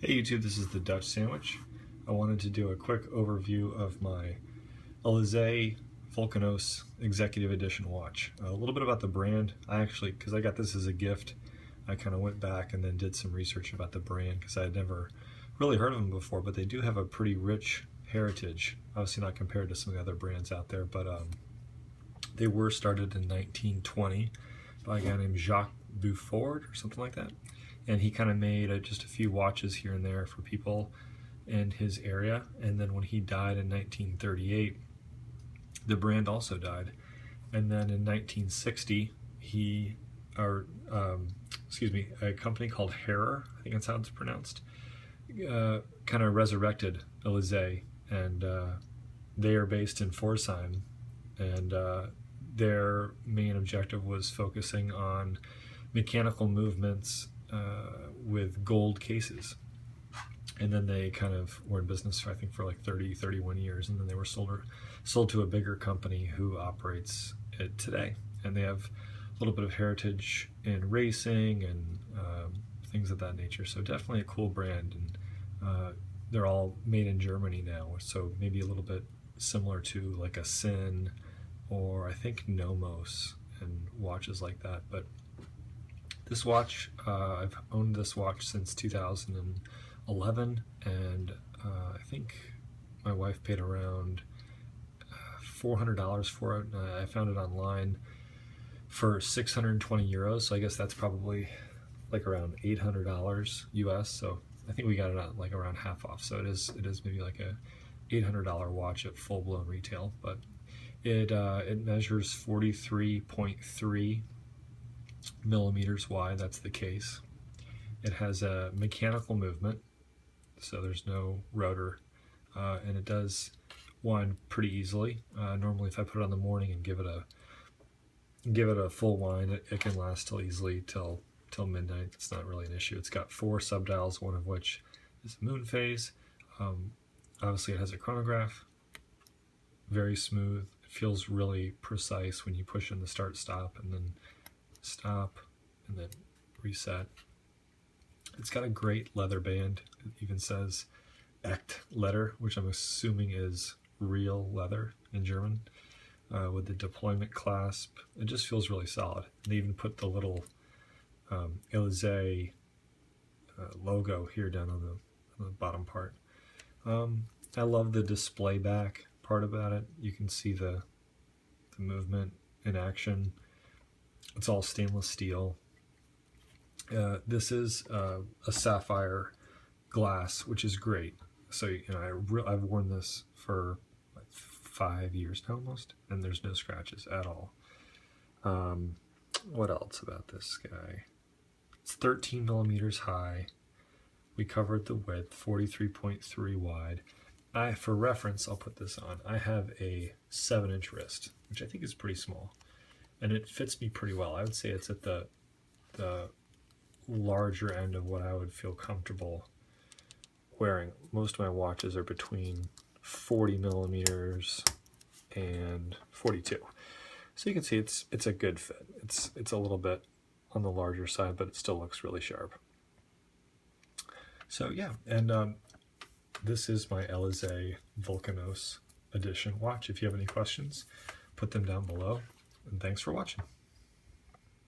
Hey YouTube, this is the Dutch Sandwich. I wanted to do a quick overview of my Elysee Vulcanos Executive Edition watch. A little bit about the brand. Because I got this as a gift, I kind of went back and then did some research about the brand because I had never really heard of them before, but they do have a pretty rich heritage. Obviously not compared to some of the other brands out there, but they were started in 1920 by a guy named Jacques Beaufort or something like that. And he kind of made just a few watches here and there for people in his area. And then when he died in 1938, the brand also died. And then in 1960, a company called Harrer, I think that's how it's pronounced, kind of resurrected Elysee, and they are based in Pforzheim, and their main objective was focusing on mechanical movements with gold cases. And then they kind of were in business for, I think, for like 31 years, and then they were sold to a bigger company who operates it today. And they have a little bit of heritage in racing and things of that nature. So definitely a cool brand, and they're all made in Germany now, so maybe a little bit similar to like a Sin or I think Nomos and watches like that. But this watch, I've owned this watch since 2011, and I think my wife paid around $400 for it. I found it online for 620 euros, so I guess that's probably like around $800 US. So I think we got it at like around half off. So it is maybe like a $800 watch at full-blown retail, but it measures 43.3 millimeters wide. That's the case. It has a mechanical movement, so there's no rotor, and it does wind pretty easily. Normally, if I put it on the morning and give it a full wind, it can last till midnight. It's not really an issue. It's got 4 subdials, one of which is the moon phase. Obviously, it has a chronograph. Very smooth. It feels really precise when you push in the start stop and then stop and then reset. It's got a great leather band. It even says echt leather, which I'm assuming is real leather in German, with the deployment clasp. It just feels really solid. They even put the little Elysee logo here down on the bottom part. I love the display back part about it. You can see the movement in action. It's all stainless steel. This is a sapphire glass, which is great. So I've worn this for like 5 years now almost, and there's no scratches at all. What else about this guy? It's 13 millimeters high. We covered the width, 43.3 wide. For reference, I'll put this on. I have a 7-inch wrist, which I think is pretty small, and it fits me pretty well. I would say it's at the larger end of what I would feel comfortable wearing. Most of my watches are between 40 millimeters and 42. So you can see it's a good fit. It's a little bit on the larger side, but it still looks really sharp. So yeah, and this is my Elysee Vulcanos Edition watch. If you have any questions, put them down below, and thanks for watching.